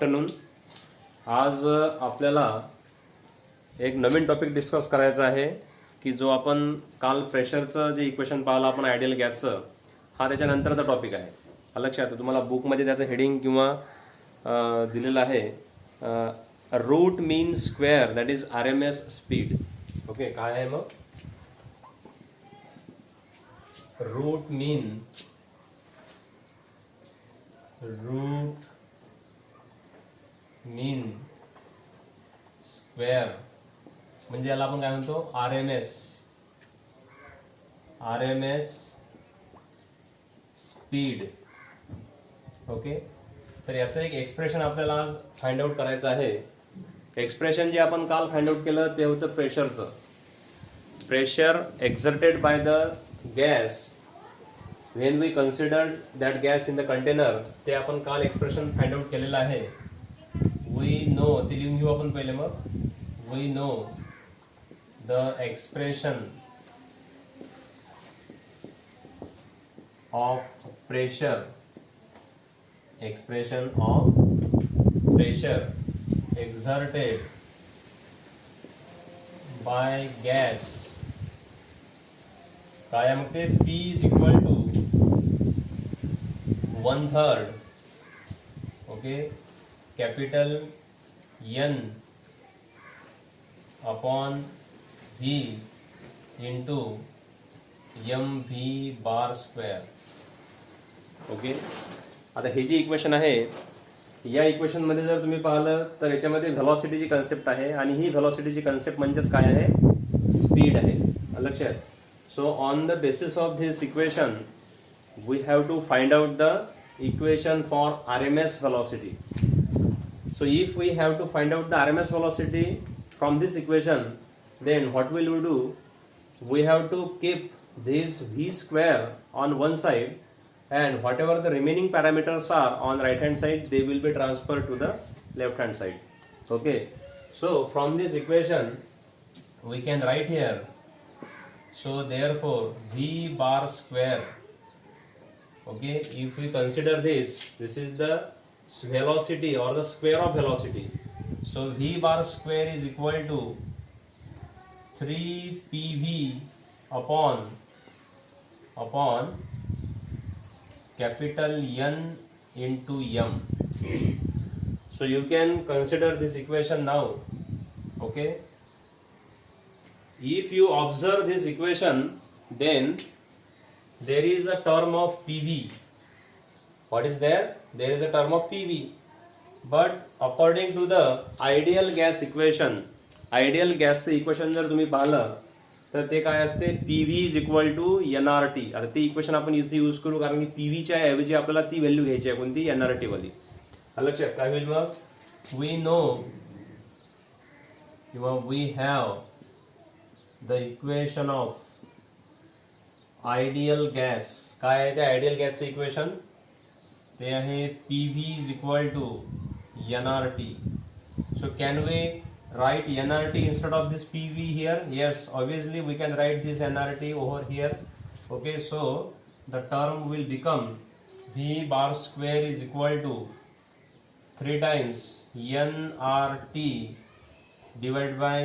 Afternoon. आज आपल्याला एक नवीन टॉपिक डिस्कस करायचा आहे की जो आपण काल प्रेशरचं जे इक्वेशन पाहिलं आपण आयडियल गॅसचं, हा त्याच्यानंतरचा टॉपिक आहे. लक्षात तुम्हाला बुकमध्ये त्याचं हेडिंग किंवा दिलेलं आहे root mean square that is RMS speed. Okay, काय आहे मग रूट मीन स्क्वेअर म्हणजे याला आपण काय म्हणतो RMS स्पीड. ओके, तर याचं एक एक्सप्रेशन आपल्याला आज फाइंड आउट करायचं आहे. एक्सप्रेशन जे आपण काल फाइंड आउट केलं ते होतं प्रेशरचं. Pressure exerted by the gas when we considered that gas in the container, ते आपण काल एक्सप्रेशन फाइंड आउट केलेलं आहे. we know, ते लिहून घेऊ आपण पहिले. मग we know the expression of pressure exerted by gas. काय मग ते P is equal to 1/3, okay, capital N upon V into mv bar square. Okay, आता हे जी इक्वेशन आहे या इक्वेशन मध्ये जर तुम्ही पाहिलं तर याच्यामध्ये व्हेलॉसिटीची कन्सेप्ट आहे आणि ही व्हेलॉसिटीची कन्सेप्ट म्हणजेच काय आहे, स्पीड आहे. लक्षात. So on the basis of this equation, we have to find out the equation for RMS velocity. So if we have to find out the RMS velocity from this equation, then what will we do? We have to keep this V square on one side, and whatever the remaining parameters are on right hand side, they will be transferred to the left hand side. Okay. So from this equation, we can write here. So therefore V bar square, okay, if we consider this is the velocity or the square of velocity. So V bar square is equal to 3PV upon capital N into M. So you can consider this equation now. Okay. If you observe this equation, then there is a term of PV. What is there? There is a term of PV. But according to the ideal gas equation, ideal gas equation जर तुम्ही पाहिलं तर ते काय असते, PV is equal to nRT. आता ती equation आपण इथे यूज करू कारण की PV च्या ऐवजी आपल्याला ती व्हॅल्यू घ्यायची आहे, कोणती, nRT वाली. लक्षात. काय होईल मग, we know किंवा we have the equation of ideal gas. काय आहे ते आयडियल गॅसचं इक्वेशन, ते आहे PV is equal to nRT. So can we write nRT instead of this PV here? Yes, obviously we can write this nRT over here. Okay, so the term will become V bar square is equal to 3 times nRT divided by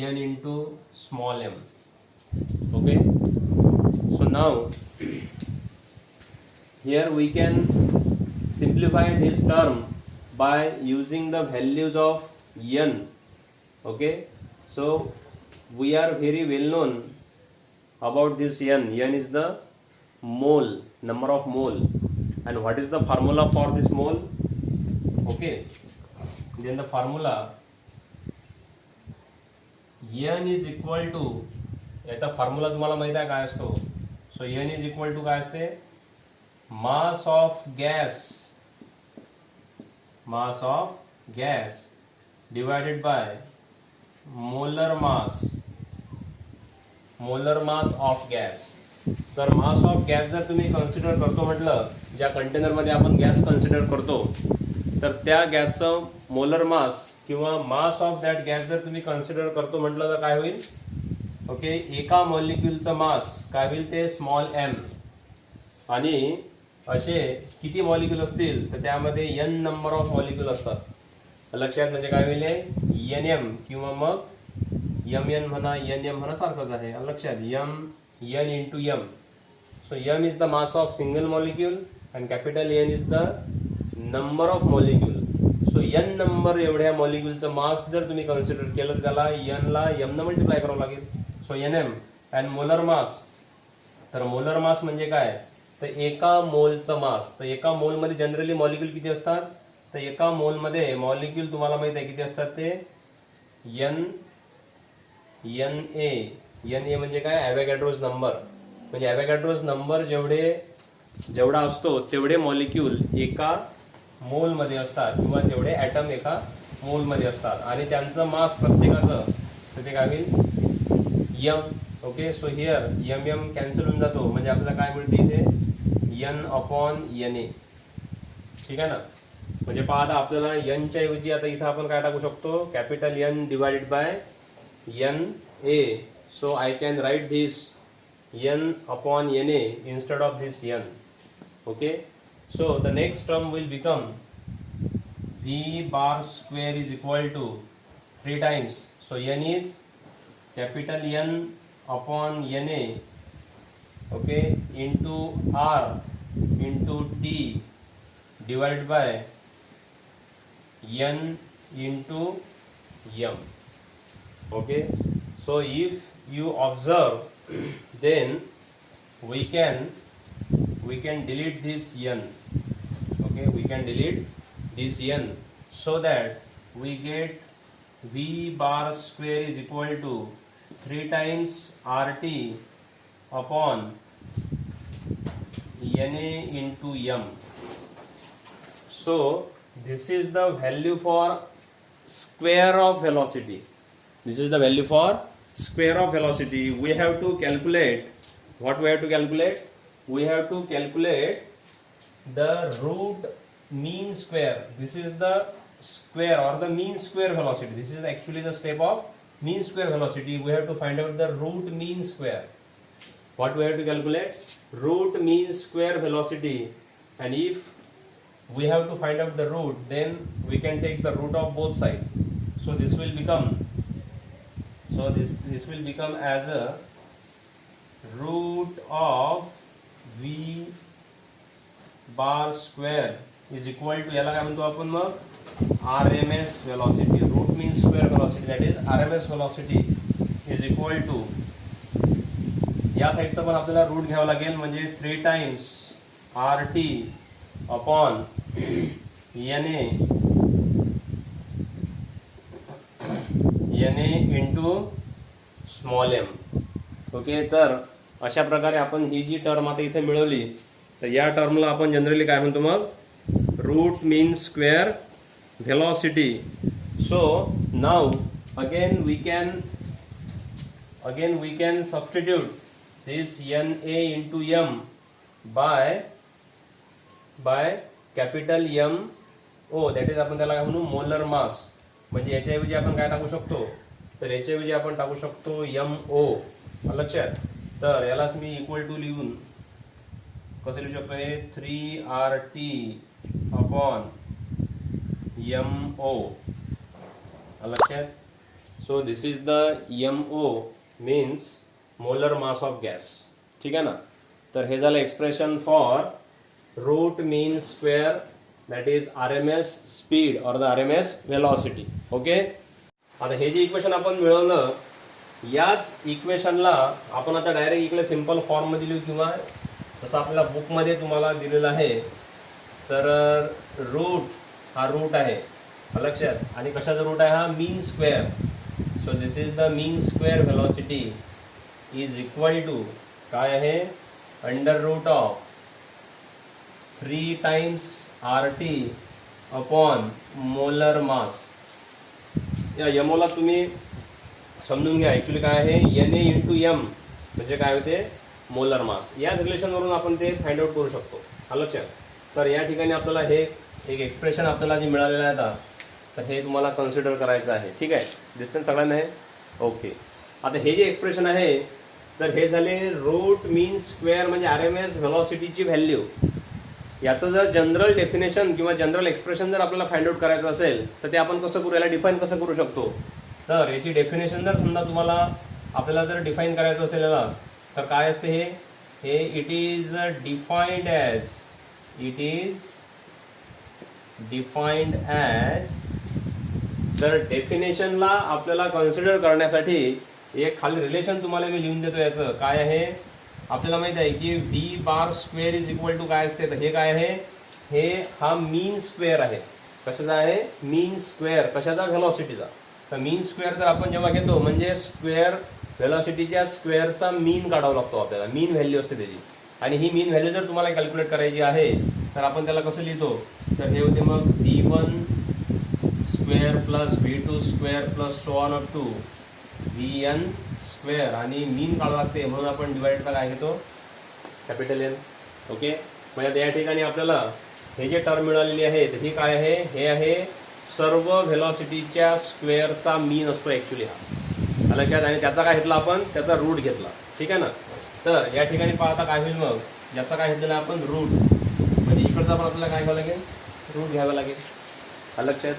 N into small m. Okay, so now here we can simplify this term by using the values of N. Okay, so we are very well known about this N. N is the mole, number of mole, and what is the formula for this mole? Okay, then the formula N is equal to, याचा formula तुम्हाला माहित आहे काय असतो. So N is equal to काय असते, मास of gas divided by molar mass of gas. तर मास of gas जर तुम्ही कन्सिडर करतो म्हटलं, ज्या कंटेनर मध्ये आपण गॅस कन्सिडर करतो तर त्या गॅसचं मोलर मास किंवा मास ऑफ दॅट गॅस जर तुम्ही कन्सिडर करतो म्हटलं तर काय होईल, ओके, एका मॉलिक्यूलचं मास काय होईल ते स्मॉल m, आणि असे किती मॉलिक्यूल असतील तर त्यामध्ये n नंबर ऑफ मॉलिक्यूल असतात. लक्षात म्हणजे काय होईल एन एम किंवा मग एम एन म्हणा एन एम म्हणा सारखंच आहे. लक्षात M N into M. So M is the mass of single molecule and capital N is the number of molecule. So N number एवढ्या मॉलिक्यूलचं मास जर तुम्ही कन्सिडर केलं त्याला एन ला एम न मल्टिप्लाय करावं लागेल. So N M. And molar mass. तर मोलर मास म्हणजे काय तर एका मोलचं मास. तर एका मोलमध्ये जनरली मॉलिक्यूल किती असतात तर एका मोलमध्ये मॉलिक्यूल तुम्हाला माहित आहे किती असतात ते एन एन ए म्हणजे काय ॲव्होगॅड्रोज नंबर. म्हणजे ॲव्होगॅड्रोज नंबर जेवढा असतो तेवढे मॉलिक्यूल एका मोलमध्ये असतात किंवा तेवढे ॲटम एका मोलमध्ये असतात आणि त्यांचं मास प्रत्येकाचं तर ते काय होईल M. Okay. So here M M cancel होऊन जातो म्हणजे आपल्याला काय मिळते इथे एन अपॉन एन ए. ठीक आहे ना. म्हणजे पहा आता आपल्याला एनच्या ऐवजी आता इथं आपण काय टाकू शकतो capital N divided by N A. So I can write this N upon N A instead of this N. Okay. So the next term will become V bar square is equal to 3 times. सो एन इज कॅपिटल एन upon Na, okay, into R into T divided by N into M. Okay. So if you observe then we can delete this N. Okay, we can delete this N so that we get V bar square is equal to 3 times RT upon Na into M. So this is the value for square of velocity. This is the value for square of velocity. We have to calculate. What we have to calculate? We have to calculate the root mean square. This is the square or the mean square velocity. This is actually the step of mean square velocity. We have to find out the root mean square. What we have to calculate? Root mean square velocity. And if we have to find out the root, then we can take the root of both sides. So this will become as a root of V bar square is equal to याला काय म्हणतो आपण मग RMS velocity. Root mean square velocity, that is RMS velocity is equal to या साईडचा पण आपल्याला route घ्यावा लागेल म्हणजे 3 times RT upon Na into small m. Okay. तर अशा प्रकारे आपण ही जी टर्म आता इथे मिळवली तर या टर्मला आपण जनरली काय म्हणतो मग route mean square velocity. So now again we can substitute this Na into M by capital M O, that is आपण त्याला काय म्हणू मोलर मास. म्हणजे याच्याऐवजी आपण काय टाकू शकतो तर याच्याऐवजी आपण टाकू शकतो MO. लक्षात. तर यालाच मी इक्वल टू लिहून कसं लिहू शकतो हे 3RT upon MO. लक्षात. So this is the MO means molar mass of gas. ठीक आहे ना. तर हे झालं expression for root mean square that is RMS speed और द RMS व्हेलॉसिटी. ओके. आता हे जे इक्वेशन आपण मिळवलं याच इक्वेशनला आपण आता डायरेक्ट इकडे सिंपल फॉर्म मध्ये लिहू किंवा जसं आपल्याला बुकमध्ये तुम्हाला दिलेलं आहे तर रूट हा रूट आहे लक्षात आणि कशाचा रूट आहे हा mean square. So this is the mean square velocity is equal to काय आहे under root of 3 times RT upon molar mass. या यमोला तुम्ही समजून घ्या ॲक्च्युली काय आहे Na इंटू M म्हणजे काय होते मोलर मास. याच रिलेशनवरून आपण ते फाइंड आउट करू शकतो. लक्षात. तर या ठिकाणी आपल्याला हे एक एक्सप्रेशन आपल्याला जे मिळालेलं आहे आता तर हे तुम्हाला कन्सिडर करायचं आहे. ठीक आहे. दिसतं सगळ्यांना हे. ओके. आता हे जे एक्सप्रेशन आहे तर हे झाले रूट मीन स्क्वेअर म्हणजे RMS व्हेलॉसिटीची व्हॅल्यू याचं जर जनरल डेफिनेशन किंवा जनरल एक्सप्रेशन जर आपल्याला फाइंड आउट करायचं असेल तर ते आपण कसं करू, याला डिफाईन कसं करू शकतो. तर याची डेफिनेशन जर समजा तुम्हाला आपल्याला जर डिफाईन करायचं असेल याला, तर काय असते हे इट इज डिफाइंड ॲज तर डेफिनेशनला आपल्याला कन्सिडर करण्यासाठी एक खाली रिलेशन तुम्हाला मी लिहून देतो. याचं काय आहे आपल्याला माहित आहे की V bar square is equal to काय असते, तर हे काय आहे, हे हा मीन स्क्वेअर आहे. कशाचा आहे, मीन स्क्वेअर. कशाचा, व्हेलॉसिटीचा. तर मीन स्क्वेअर जर आपण जेव्हा घेतो म्हणजे स्क्वेअर व्हेलॉसिटीच्या स्क्वेअरचा मीन काढावा लागतो आपल्याला, मीन व्हॅल्यू असते त्याची. आणि ही मीन व्हॅल्यू जर तुम्हाला कॅल्क्युलेट करायची आहे तर आपण त्याला कसं लिहितो, तर हे होते मग v1 square plus v2 square plus so on up to vn square. आणि मीन काढावं लागते म्हणून आपण डिवाइडला काय घेतो, कॅपिटल एन. ओके, म्हणजे या ठिकाणी आपल्याला हे जे टर्म मिळालेली आहे तर ही काय आहे, हे आहे सर्व व्हेलॉसिटीच्या स्क्वेअरचा मीन असतो ॲक्च्युली हा लक्षात. आणि त्याचा काय घेतला आपण, त्याचा रूट घेतला. ठीक आहे ना. तर या ठिकाणी पाहता काय होईल मग, याचा काय घेतलेला आपण रूट, म्हणजे इकडचा पण आपल्याला काय घ्यावं लागेल, रूट घ्यावं लागेल लक्षात.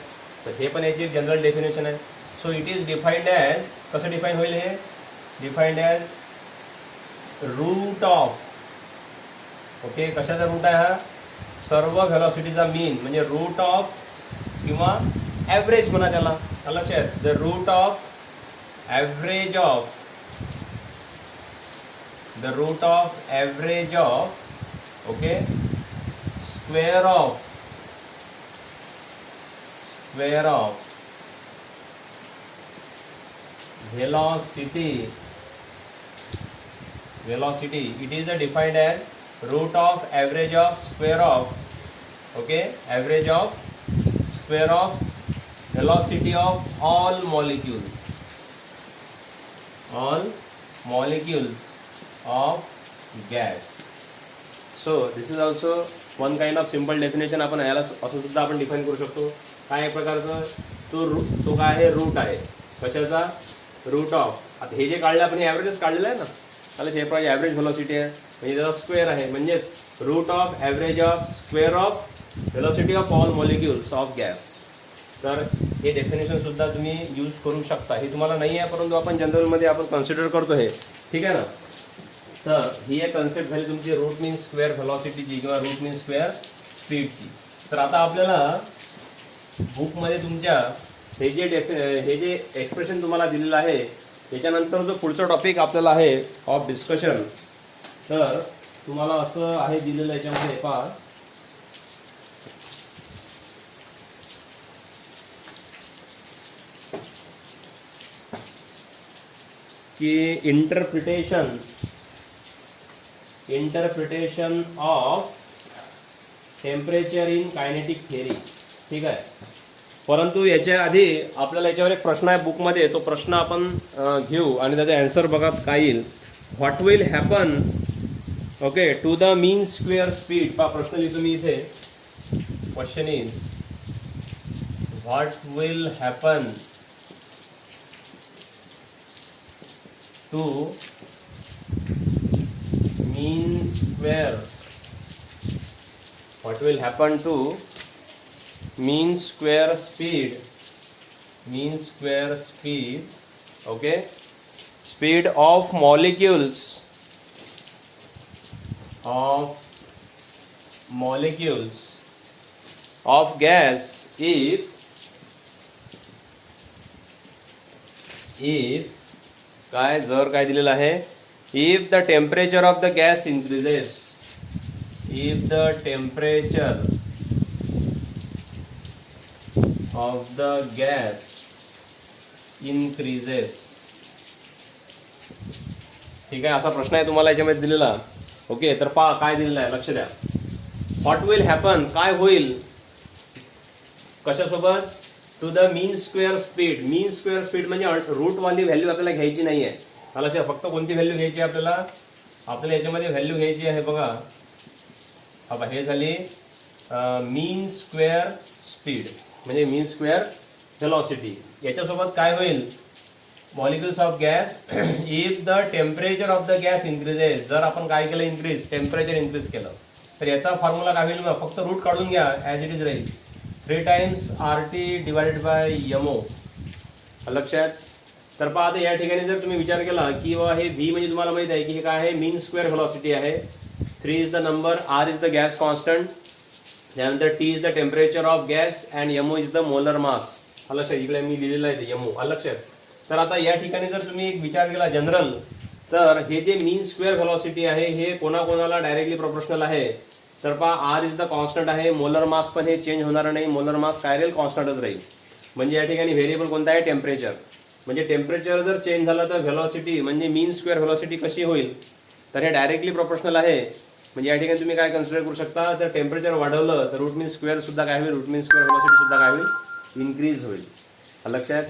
तर हे पण याची जनरल डेफिनेशन आहे. So it is defined as, कसं डिफाईन होईल हे, defined as root of. Okay, कशाचा रूट आहे हा, सर्व व्हेलॉसिटीचा मीन, म्हणजे रूट ऑफ किंवा ॲव्हरेज म्हणा त्याला लक्षात. The root of average of, the root of average of, okay, square of velocity, it is defined as root of average of square of, okay, average of square of velocity of all molecules of gas. So this is also one kind of simple definition. आपण याला असं सुद्धा आपण define करू शकतो. काय एक प्रकारचं तो काय आहे, रूट आहे. कशाचा, रूट ऑफ. आता हे जे काढलं आपण हे ॲव्हरेजच काढलेलं आहे ना, त्याला हे प्रमाणे ॲव्हरेज व्हेलॉसिटी आहे म्हणजे त्याचा स्क्वेअर आहे, म्हणजेच root of average of square of velocity of all molecules of gas. तर हे डेफिनेशन सुद्धा तुम्ही यूज करू शकता. हे तुम्हाला नाही आहे परंतु आपण जनरलमध्ये आपण कन्सिडर करतो हे. ठीक आहे ना. तर ही एक कन्सेप्ट झाली तुमची रूट मीन स्क्वेअर व्हेलॉसिटीची किंवा रूट मीन स्क्वेअर स्पीडची. तर आता आपल्याला बुकमध्ये तुमच्या हे जे एक्सप्रेशन तुम्हाला दिलेलं आहे त्याच्यानंतर जो पुढचा टॉपिक आपल्याला आहे ऑफ डिस्कशन, तर तुम्हाला असं आहे दिलेलं याच्यामध्ये पहा की interpretation of temperature in kinetic theory. ठीक आहे. परंतु याच्या आधी आपल्याला याच्यावर एक प्रश्न आहे बुकमध्ये, तो प्रश्न आपण घेऊ आणि त्याचा आन्सर बघा काय येईल. What will happen, okay, to the mean square speed. पहा प्रश्न लिहितो मी इथे. Question is what will happen to mean square, what will happen to mean square speed, okay, speed of molecules of gas if काय जर काय दिलेलं आहे, if the temperature of the gas increases, if the temperature of the gas increases. ठीक आहे, असा प्रश्न आहे तुम्हाला याच्यामध्ये दिलेला. ओके, तर पहा काय दिलेलं आहे, लक्ष द्या. व्हॉट विल हॅपन, काय होईल कशासोबत, to the mean square speed. Mean square speed म्हणजे रूट वाली व्हॅल्यू आपल्याला घ्यायची नाही आहे. मला फक्त कोणती व्हॅल्यू घ्यायची आपल्याला याच्यामध्ये व्हॅल्यू घ्यायची आहे बघा. हा हे झाली मीन स्क्वेअर स्पीड म्हणजे मीन स्क्वेअर व्हेलॉसिटी. याच्यासोबत काय होईल, molecules of gas if the temperature of the gas increases. जर आपण काय केलं, इन्क्रीज टेम्परेचर इन्क्रीज केलं तर याचा फॉर्म्युला काय होईल, मग फक्त रूट काढून घ्या, ॲज इट इज राहील 3 times RT divided by MO. लक्षात. तर पहा आता या ठिकाणी जर तुम्ही विचार केला की बाबा हे V म्हणजे तुम्हाला माहित आहे की हे काय आहे, मीन स्क्वेअर व्हेलॉसिटी आहे. 3 is the number, R is the gas constant, त्यानंतर T is the temperature of gas and MO is the molar mass. लक्षात, इकडे मी लिहिलेलं आहे ते MO. लक्षात. तर आता या ठिकाणी जर तुम्ही एक विचार केला जनरल, तर हे जे मीन स्क्वेअर व्हेलॉसिटी आहे हे कोणाकोणाला डायरेक्टली प्रोपोर्शनल आहे. तर पहा R इज द कॉन्स्टंट आहे, मोलर मास पण हे चेंज होणार नाही, मोलर मास काय राहील, कॉन्स्टंटच राहील. म्हणजे या ठिकाणी व्हेरिएबल कोणता आहे, टेम्परेचर. म्हणजे टेम्परेचर जर चेंज झालं तर व्हेलॉसिटी म्हणजे मीन स्क्वेअर व्हेलॉसिटी कशी होईल, तर हे डायरेक्टली प्रोपोर्शनल आहे. म्हणजे या ठिकाणी तुम्ही काय कन्सिडर करू शकता, जर टेम्परेचर वाढवलं तर रूट मीन स्क्वेअर सुद्धा काय होईल, रूट मीन स्क्वेअर व्हेलॉसिटी सुद्धा काय होईल, इन्क्रीज होईल. लक्षात.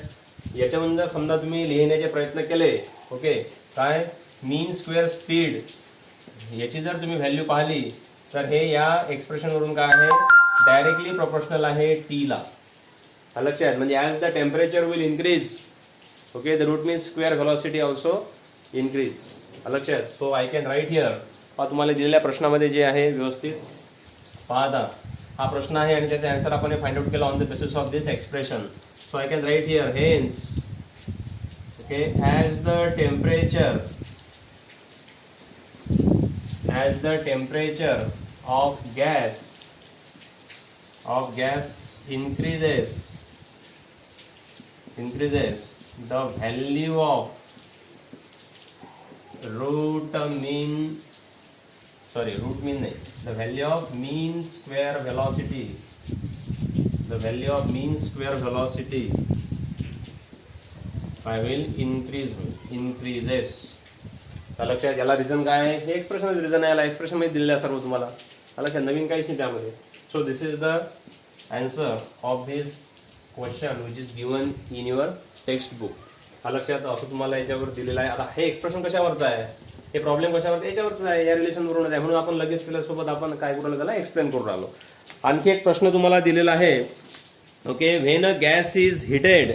याच्यामध्ये जर समजा तुम्ही लिहिण्याचे प्रयत्न केले, ओके, काय मीन स्क्वेअर स्पीड याची जर तुम्ही व्हॅल्यू पाहिली तर हे या एक्सप्रेशनवरून काय आहे, डायरेक्टली प्रोपोर्शनल आहे T ला. लक्षात. म्हणजे as the temperature will increase, okay, the root mean square velocity also increase. लक्षात. So I can write here. पहा तुम्हाला दिलेल्या प्रश्नामध्ये जे आहे व्यवस्थित पाहता हा प्रश्न आहे आणि त्याचा आन्सर आपण फाइंड आउट केला on the basis of this expression. So I can write here hence, okay, as the temperature of gas increases, the value of the value of mean square velocity I will increases. लक्षात. याला reason काय आहे, हे expression reason आहे, याला expression मध्ये दिलेलं आहे सर्व तुम्हाला. लक्षात. नवीन काहीच नाही त्यामध्ये. So this is the answer of this question which is given in your text book. लक्षात. असं तुम्हाला याच्यावर दिलेलं आहे. आता हे एक्सप्रेशन कशावरचं आहे, हे प्रॉब्लेम कशावरचं, याच्यावरचं आहे, या रिलेशनवरून आहे. म्हणून आपण लगेच सोबत आपण काय करू त्याला एक्सप्लेन करून राहिलो. आणखी एक प्रश्न तुम्हाला दिलेला आहे, okay, when a gas is heated.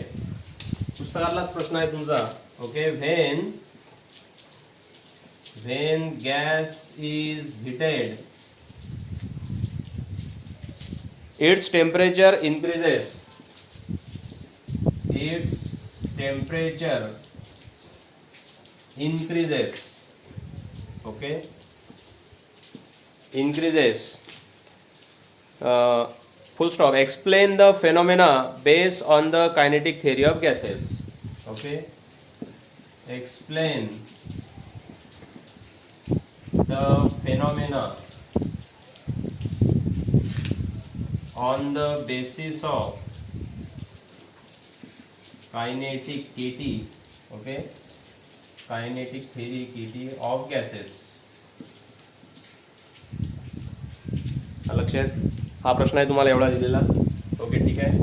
पुस्तकातलाच प्रश्न आहे तुमचा. Okay, when gas is heated, its temperature increases. Okay, increases. Full stop. Explain the phenomena based on the kinetic theory of gases. Okay, explain the phenomena on the basis of kinetic KT, okay, kinetic theory KT of gases. लक्षात. हा प्रश्न आहे तुम्हाला एवढा दिलेला. Okay, ठीक आहे.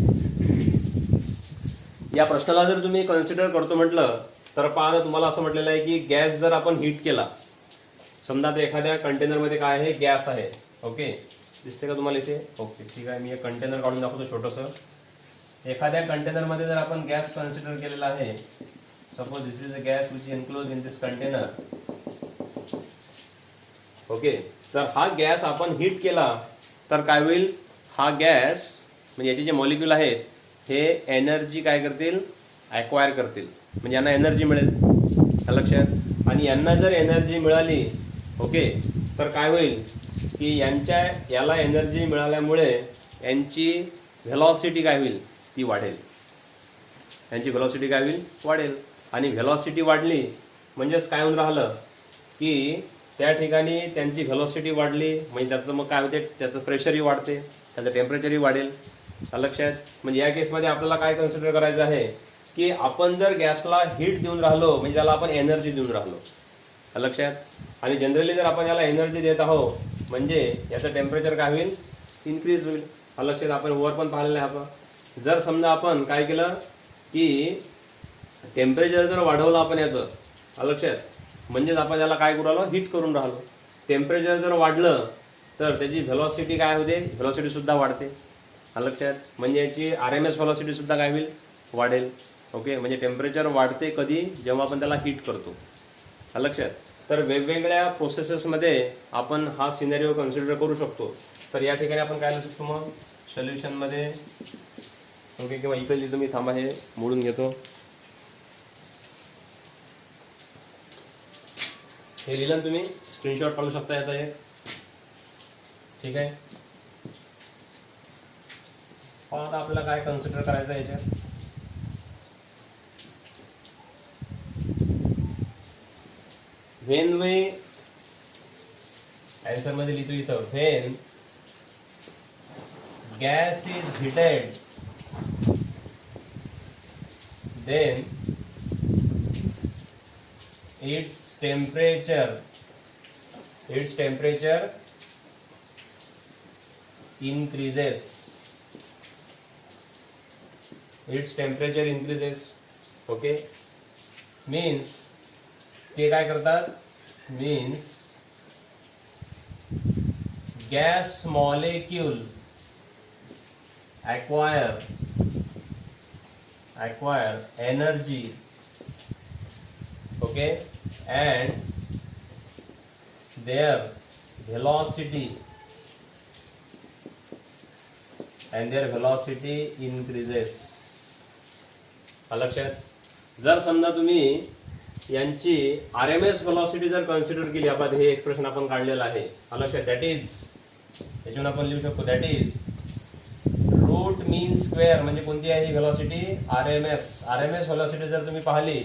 या प्रश्नाला जर तुम्ही कन्सिडर करतो म्हटलं तर पहा, तुम्हाला असं म्हटलेलं आहे की गॅस जर आपण हीट केला, समजा आता एखाद्या कंटेनरमध्ये काय आहे, गॅस आहे. ओके, दिसते का तुम्हाला इथे. ओके, ठीक आहे. मी एक कंटेनर काढून दाखवतो छोटंसं. एखाद्या कंटेनरमध्ये जर आपण गॅस कन्सिडर केलेला आहे, suppose this is a gas which is enclose in this container. Okay, तर हा गॅस आपण हीट केला तर काय होईल, हा गॅस म्हणजे याचे जे मॉलिक्यूल आहेत हे एनर्जी काय करतील, ॲक्वायर करतील. म्हणजे यांना एनर्जी मिळेल. लक्षात. आणि यांना जर एनर्जी मिळाली, ओके, तर काय होईल की याला एनर्जी मिळाल्यामुळे यांची व्हेलॉसिटी काय होईल, ती वाढेल. यांची व्हेलॉसिटी काय होईल, वाढेल. आणि व्हेलॉसिटी वाढली म्हणजेच काय होऊन राहिलं की त्या ठिकाणी त्यांची व्हेलॉसिटी वाढली म्हणजे त्याचं मग काय होते, त्याचं प्रेशरही वाढते, त्याचं टेम्परेचरही वाढेल. लक्षात. म्हणजे या केसमध्ये आपल्याला काय कन्सिडर करायचं आहे की आपण जर गॅसला हीट देऊन राहिलो म्हणजे त्याला आपण एनर्जी देऊन राहिलो. लक्षात. आणि जनरली जर आपण याला एनर्जी देत आहोत म्हणजे याचं टेम्परेचर काय होईल, इन्क्रीज होईल. लक्षात. आपण वर पण पाहिलेलं आहे. आपण जर समजा आपण काय केलं की टेम्परेचर जर वाढवलं आपण याचं, लक्षात, म्हणजेच आपण याला काय करू राहिलो, हीट करून राहिलो. टेम्परेचर जर वाढलं तर त्याची व्हेलॉसिटी काय होते, व्हेलॉसिटी सुद्धा वाढते. लक्षात. म्हणजे याची RMS व्हेलॉसिटी सुद्धा काय होईल, वाढेल. ओके, म्हणजे टेम्परेचर वाढते कधी, जेव्हा आपण त्याला हीट करतो. लक्षात. तर वेगवेगळ्या प्रोसेसेसमध्ये आपण हा सिनेरिओ कन्सिडर करू शकतो. तर या ठिकाणी आपण काय लिहू शकतो मग सोल्युशनमध्ये. ओके, किंवा इकडे तुम्ही थांबा, हे मोडून घेतो. हे लिहिलं ना तुम्ही, स्क्रीनशॉट काढू शकता याचा एक. ठीक आहे, आता आपल्याला काय कन्सिडर करायचं आहे याच्यात. व्हेन वे आन्सर मध्ये लिहितो इथं, when gas is heated then its temperature increases. Okay, means ते काय करतात, means gas molecule acquire energy, okay, and their velocity increases. लक्षात. जर समजा तुम्ही यांची RMS व्हेलॉसिटी जर कन्सिडर केली, आपण हे एक्सप्रेशन आपण काढलेलं आहे, लक्षात, दॅट इज, याच्यावर आपण लिहू शकतो, that is root mean square. म्हणजे कोणती आहे ही व्हेलॉसिटी, आरएमएस व्हेलॉसिटी जर तुम्ही पाहिली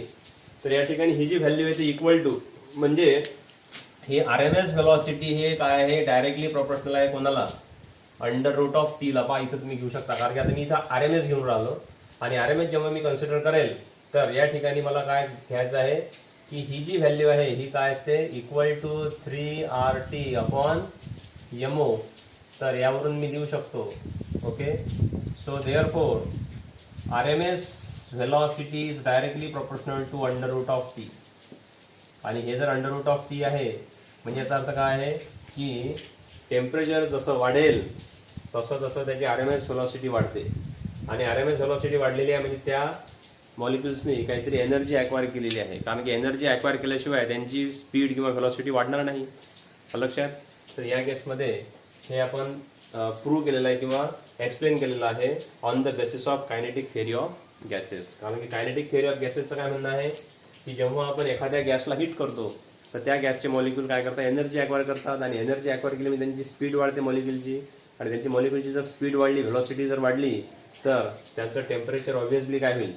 तर या ठिकाणी ही जी व्हॅल्यू आहे ती इक्वल टू, म्हणजे ही आरएमएस व्हेलॉसिटी हे काय आहे, डायरेक्टली प्रोपोर्शनल आहे कोणाला, अंडर रूट ऑफ टी ला. पहा इथं तुम्ही घेऊ शकता, कारण की आता मी इथं आरएमएस घेऊन राहिलो, आणि आरएमएस जेव्हा मी कन्सिडर करेल तर या ठिकाणी मला काय घ्यायचं आहे की ही जी व्हॅल्यू आहे ही काय असते, equal to 3RT upon MO. तर यावरून मी लिहू शकतो. Okay, so therefore RMS velocity is directly proportional to under root of T. आणि हे जर अंडर रूट ऑफ टी आहे म्हणजे याचा अर्थ काय आहे की टेम्परेचर जसं वाढेल तसं तसं त्याची आरएमएस व्हेलॉसिटी वाढते. आणि आरएमएस व्हेलॉसिटी वाढलेली आहे म्हणजे त्या मॉलिक्युल्सनी काहीतरी एनर्जी ॲक्वायर केलेली आहे, कारण की एनर्जी ॲक्वायर केल्याशिवाय त्यांची स्पीड किंवा व्हेलॉसिटी वाढणार नाही. लक्षात. तर या केसमध्ये हे आपण प्रूव्ह केलेलं आहे किंवा एक्सप्लेन केलेलं आहे on the basis of kinetic theory of gases. कारण की कायनेटिक थिअरी ऑफ गॅसेसचं काय म्हणणं आहे की जेव्हा आपण एखाद्या गॅसला हिट करतो तर त्या गॅसचे मॉलिक्यूल काय करतात, एनर्जी ॲक्वायर करतात, आणि एनर्जी ॲक्वायर केली म्हणजे त्यांची स्पीड वाढते मॉलिक्यूलची, आणि त्यांची मॉलिक्यूलची जर स्पीड वाढली, व्हेलॉसिटी जर वाढली तर त्यांचं टेम्परेचर ऑब्व्हियसली काय होईल,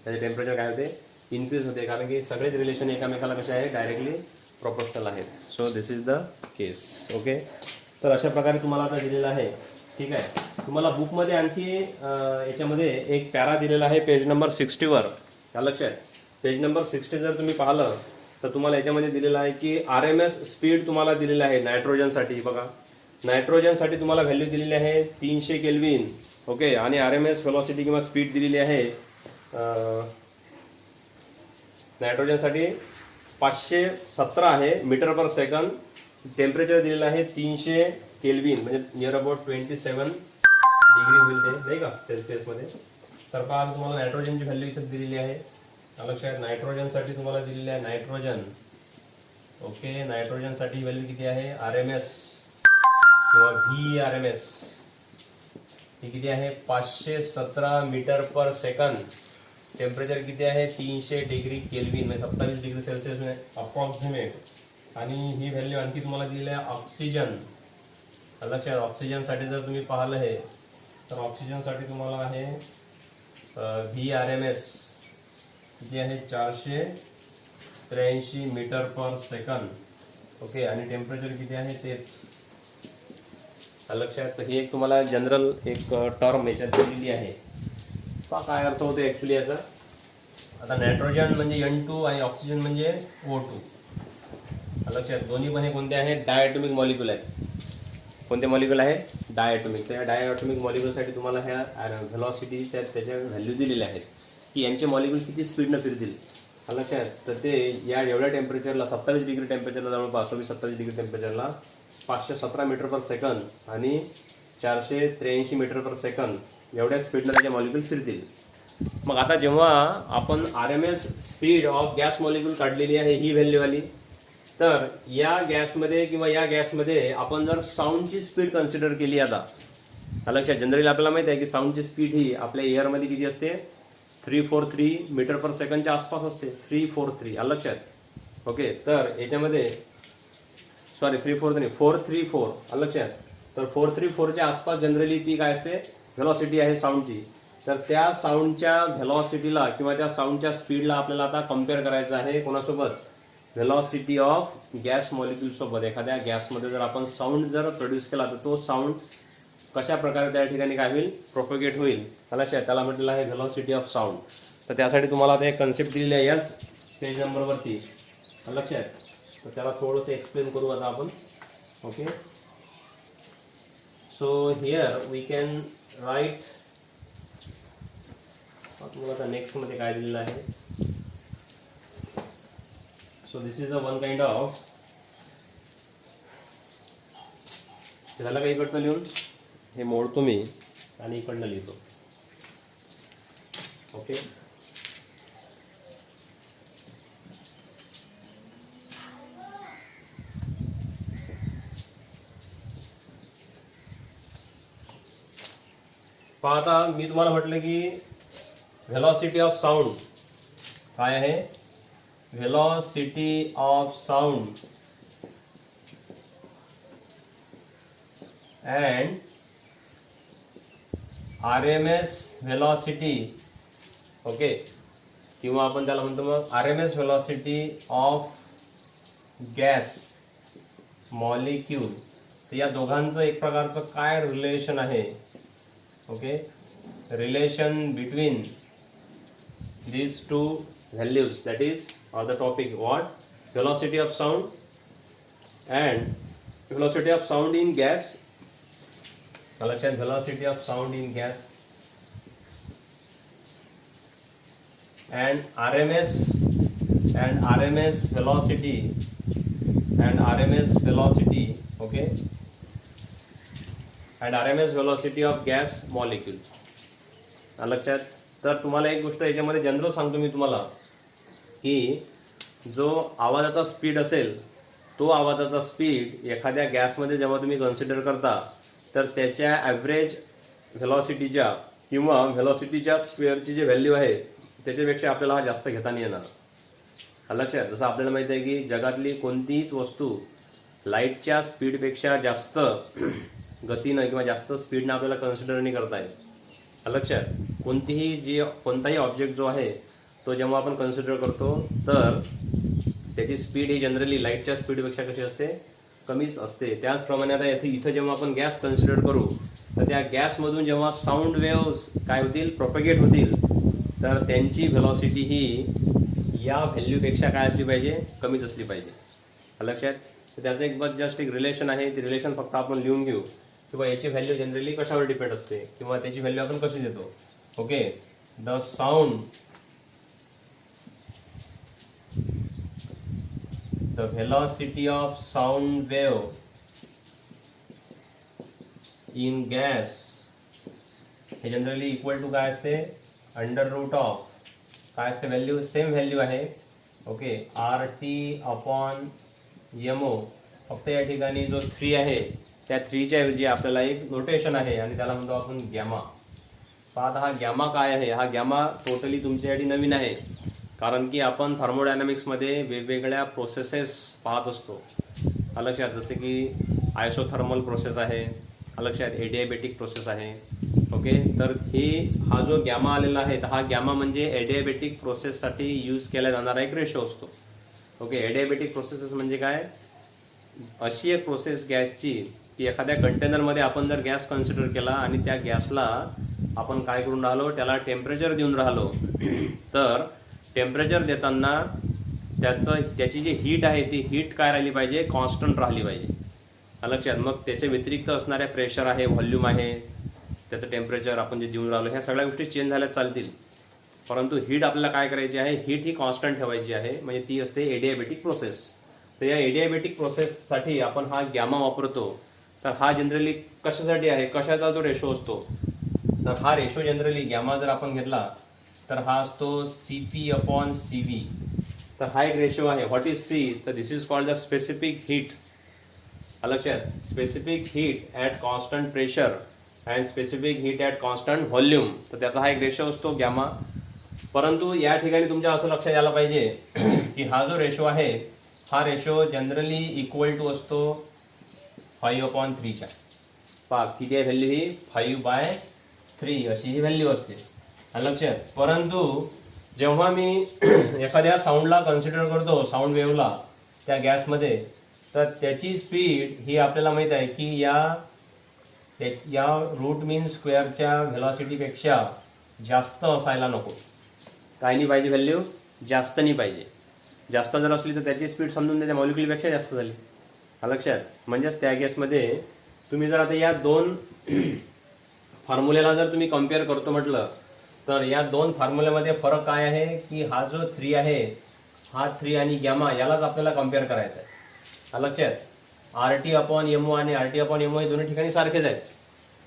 त्याचे टेम्परेचर काय होते, इन्क्रीज होते, कारण की सगळेच रिलेशन एकामेकाला कसे आहे, डायरेक्टली प्रोपोर्शनल आहेत. So this is the case. Okay, तर अशा प्रकारे तुम्हाला आता दिलेलं आहे. ठीक आहे, तुम्हाला बुकमध्ये आणखी याच्यामध्ये एक पॅरा दिलेला आहे पेज नंबर 60वर. लक्षात, पेज नंबर 60 जर तुम्ही पाहिलं तर तुम्हाला याच्यामध्ये दिलेलं आहे की आरएमएस स्पीड तुम्हाला दिलेलं आहे नायट्रोजनसाठी. बघा, नायट्रोजनसाठी तुम्हाला व्हॅल्यू दिलेली आहे 300 केल्विन. ओके, आणि आरएमएस व्हेलॉसिटी किंवा स्पीड दिलेली आहे नायट्रोजनसाठी 517 आहे मीटर पर सेकंद. टेम्परेचर दिलेलं आहे 300 केल्विन, म्हणजे नियर अबाउट 27 डिग्री होईल ते, नाही का, सेल्सिअसमध्ये. तर पहा तुम्हाला नायट्रोजनची व्हॅल्यू इथं दिलेली आहे. लक्षात, नायट्रोजनसाठी तुम्हाला दिलेली आहे नायट्रोजन. ओके, नायट्रोजनसाठी व्हॅल्यू किती आहे, आरएमएस किंवा VRMS ही किती आहे, 517 मीटर पर सेकंद. टेम्परेचर किती आहे, 300 डिग्री केल्विन, म्हणजे 27 डिग्री सेल्सिअस अप्रॉक्सिमेट. आणि ही व्हॅल्यू आणखी तुम्हाला दिलेली आहे ऑक्सिजन. लक्षात, ऑक्सिजनसाठी जर तुम्ही पाहिलं आहे तर ऑक्सिजनसाठी तुम्हाला आहे VRMS किती आहे, 483 मीटर पर सेकंद. ओके, आणि टेम्परेचर किती आहे तेच. लक्षात, तर ही एक तुम्हाला जनरल एक टर्म याच्यात दिलेली आहे. पहा काय अर्थ होतो ॲक्च्युली याचा. आता नायट्रोजन म्हणजे N2 आणि ऑक्सिजन म्हणजे O2. लक्षात, दोन्ही पण हे कोणते आहेत, डायॲटॉमिक मॉलिक्यूल आहेत. कोणते मॉलिक्यूल आहेत, डायॲटॉमिक. तर या डायॲटॉमिक मॉलिक्यूलसाठी तुम्हाला ह्या व्हेलॉसिटी त्याच्या व्हॅल्यू दिलेल्या आहेत की यांचे मॉलिक्यूल किती स्पीडनं फिरतील. लक्षात, तर ते या एवढ्या टेम्परेचरला 27 डिग्री टेम्परेचरला जवळपास 26-27 डिग्री टेम्परेचरला 517 मीटर पर सेकंद आणि 483 मीटर पर सेकंद एवढ्या स्पीडनं त्याचे मॉलिक्यूल फिरतील. मग आता जेव्हा आपण RMS speed of gas molecule काढलेली आहे ही व्हॅल्यू आली, तर या गॅसमध्ये किंवा या गॅसमध्ये आपण जर साऊंडची स्पीड कन्सिडर केली आता लक्षात, जनरली आपल्याला माहिती आहे की साऊंडची स्पीड ही आपल्या एअरमध्ये किती असते, 343 मीटर पर सेकंडच्या आसपास असते, 343 लक्षात. ओके, तर याच्यामध्ये सॉरी 434 लक्षात. तर 434च्या आसपास जनरली ती काय असते, व्हेलॉसिटी आहे साऊंडची. तर त्या साऊंडच्या व्हेलॉसिटीला किंवा त्या साऊंडच्या स्पीडला आपल्याला आता कम्पेअर करायचं आहे कोणासोबत, व्हेलॉसिटी ऑफ गॅस मॉलिक्यूल सोबत. एखाद्या गॅसमध्ये जर आपण साऊंड जर प्रोड्यूस केला तर तो साऊंड कशा प्रकारे त्या ठिकाणी काय होईल, प्रोपगेट होईल लक्षात, त्याला म्हटलेलं आहे व्हेलॉसिटी ऑफ साऊंड. तर त्यासाठी तुम्हाला आता एक कन्सेप्ट दिलेली आहे याच पेज नंबरवरती लक्षात. तर त्याला थोडंसं एक्सप्लेन करू आता आपण. Okay, so here we can write, तुम्हाला आता नेक्स्ट मध्ये काय दिलेलं आहे. So this is a one kind of, झालं का इकडचं लिहून, हे मोडतो मी आणि इकडनं लिहितो. ओके, पहा आता मी तुम्हाला म्हटलं की व्हेलॉसिटी ऑफ साऊंड काय आहे, velocity of sound and RMS velocity. Okay, किंवा आपण त्याला म्हणतो मग RMS velocity of gas molecule. तर या दोघांचं एक प्रकारचं काय रिलेशन आहे. Okay, relation between these two values, that is the topic, what, velocity of sound and velocity of sound in gas. Velocity of sound in gas and RMS velocity okay, and RMS velocity of gas molecule. लक्षात. तर तुम्हाला एक गोष्ट याच्यामध्ये general सांगतो मी तुम्हाला की जो आवाजाचा स्पीड असेल तो आवाजाचा स्पीड एखाद्या गॅसमध्ये जेव्हा तुम्ही कन्सिडर करता तर त्याच्या ॲव्हरेज व्हेलॉसिटीच्या किंवा व्हेलॉसिटीच्या स्क्वेअरची जी व्हॅल्यू आहे त्याच्यापेक्षा आपल्याला हा जास्त घेता नाही येणार. लक्षात. जसं आपल्याला माहिती आहे की जगातली कोणतीच वस्तू लाईटच्या स्पीडपेक्षा जास्त गतीनं किंवा जास्त स्पीडनं आपल्याला कन्सिडर नाही करता येत. लक्षात. कोणताही ऑब्जेक्ट जो आहे तो जेव्हा आपण कन्सिडर करतो तर त्याची स्पीड ही जनरली लाईटच्या स्पीडपेक्षा कशी असते, कमीच असते. त्याचप्रमाणे आता इथं जेव्हा आपण गॅस कन्सिडर करू तर त्या गॅसमधून जेव्हा साऊंड वेव्स काय होतील, प्रोपगेट होतील, तर त्यांची व्हेलॉसिटी ही या व्हॅल्यूपेक्षा काय असली पाहिजे, कमीच असली पाहिजे. लक्षात. तर त्याचं एक जस्ट एक रिलेशन आहे. ते रिलेशन फक्त आपण लिहून घेऊ किंवा याची व्हॅल्यू जनरली कशावर डिपेंड असते किंवा त्याची व्हॅल्यू आपण कशी देतो. Okay, the sound, the velocity of sound wave in gas हे जनरली इक्वल टू काय असते, अंडर रूट ऑफ काय असते व्हॅल्यू, सेम व्हॅल्यू आहे. Okay, RT/MO. फक्त या ठिकाणी जो 3 आहे त्या 3च्या ऐवजी आपल्याला एक नोटेशन आहे आणि त्याला म्हणतो आपण गॅमा. पाहता हा गॅमा काय आहे, हा गॅमा टोटली तुमच्यासाठी नवीन आहे कारण की आपण थर्मोडायनामिक्समध्ये वेगवेगळ्या प्रोसेसेस पाहत असतो. लक्षात. जसे की आयसोथर्मल प्रोसेस आहे, लक्षात, एडियाबॅटिक प्रोसेस आहे. ओके, तर हा जो गॅमा आलेला आहे हा गॅमा म्हणजे एडियाबॅटिक प्रोसेससाठी यूज केला जाणारा एक रेशो असतो. ओके, एडियाबॅटिक प्रोसेसेस म्हणजे काय, अशी एक प्रोसेस गॅसची की एखाद्या कंटेनरमध्ये आपण जर गॅस कन्सिडर केला आणि त्या गॅसला आपण काय करून राहिलो, त्याला टेम्परेचर देऊन राहिलो, तर टेम्परेचर देताना त्याची जी हीट आहे ती हीट काय राहिली पाहिजे, कॉन्स्टंट राहिली पाहिजे. लक्षात. मग त्याच्या व्यतिरिक्त असणाऱ्या प्रेशर आहे, व्हॉल्यूम आहे, त्याचं टेम्परेचर आपण जे देऊन राहिलो, ह्या सगळ्या गोष्टी चेंज झाल्या चालतील, परंतु हीट आपल्याला काय करायची आहे, हीट ही कॉन्स्टंट ठेवायची आहे, म्हणजे ती असते एडियाबॅटिक प्रोसेस. तर या एडियाबॅटिक प्रोसेससाठी आपण हा गॅमा वापरतो. तर हा जनरली कशासाठी आहे, कशाचा जो रेशो असतो, तर हा रेशो जनरली गॅमा जर आपण घेतला तर हा असतो CP/CV. तर हा एक रेशो आहे. What is C? तर this is called the specific heat. लक्षात, specific heat at constant pressure and specific heat at constant volume. तर त्याचा हा एक रेशो असतो गॅमा. परंतु या ठिकाणी तुमच्या असं लक्षात यायला पाहिजे की हा जो रेशो आहे हा रेशो जनरली इक्वल टू असतो 5/3 च्या. पहा किती आहे व्हॅल्यू ही? 5/3 अशी ही व्हॅल्यू असते. लक्षात. परंतु जेव्हा मी एखाद्या साऊंडला कन्सिडर करतो, साऊंड वेव्हला त्या गॅसमध्ये, तर त्याची स्पीड ही आपल्याला माहित आहे की या रूट मीन स्क्वेअरच्या व्हेलॉसिटीपेक्षा जास्त असायला नको. काय नाही पाहिजे व्हॅल्यू? जास्त नाही पाहिजे. जास्त जर असली तर त्याची स्पीड समजून त्याच्या मॉलिक्युलपेक्षा जास्त झाली. लक्षात. म्हणजेच त्या गॅसमध्ये तुम्ही जर आता या दोन फॉर्म्युल्याला जर तुम्ही कम्पेअर करतो म्हटलं तर या दोन फॉर्म्युल्यामध्ये फरक काय आहे की हा जो 3 आहे, हा 3 आणि गॅमा यालाच आपल्याला कम्पेअर करायचा आहे. लक्षात. RT/MO आणि RT/MO हे दोन्ही ठिकाणी सारखेच आहेत.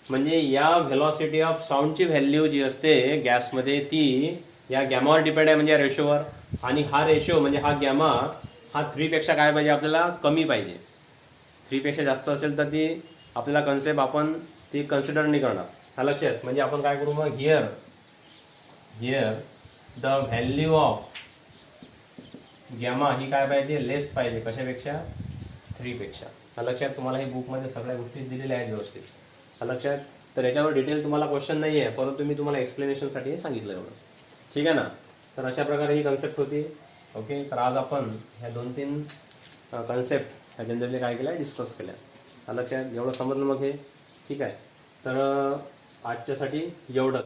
म्हणजे या व्हेलॉसिटी ऑफ साऊंडची व्हॅल्यू जी असते गॅसमध्ये ती या गॅमावर डिपेंड आहे, म्हणजे या रेशोवर. आणि हा रेशो म्हणजे हा गॅमा हा 3 पेक्षा काय पाहिजे? आपल्याला कमी पाहिजे. 3 पेक्षा जास्त असेल तर ती आपल्याला कन्सेप्ट आपण ती कन्सिडर नाही करणार. लक्षात. म्हणजे आपण काय करू मग? Here the value of gamma ही काय पाहिजे? लेस पाहिजे. कशापेक्षा? 3 पेक्षा. लक्षात. तुम्हाला ही बुकमध्ये सगळ्या गोष्टी दिलेल्या आहेत व्यवस्थित. लक्षात. तर याच्यावर डिटेल तुम्हाला क्वेश्चन नाही आहे, परंतु मी तुम्हाला एक्सप्लेनेशनसाठी हे सांगितलं एवढं. ठीक आहे ना. तर अशा प्रकारे ही कन्सेप्ट होती. ओके. तर आज आपण ह्या 2-3 कन्सेप्ट ह्या जनरली काय केल्या? डिस्कस केल्या. लक्षात. एवढं समजलं मग हे? ठीक आहे. तर आजच्यासाठी एवढं.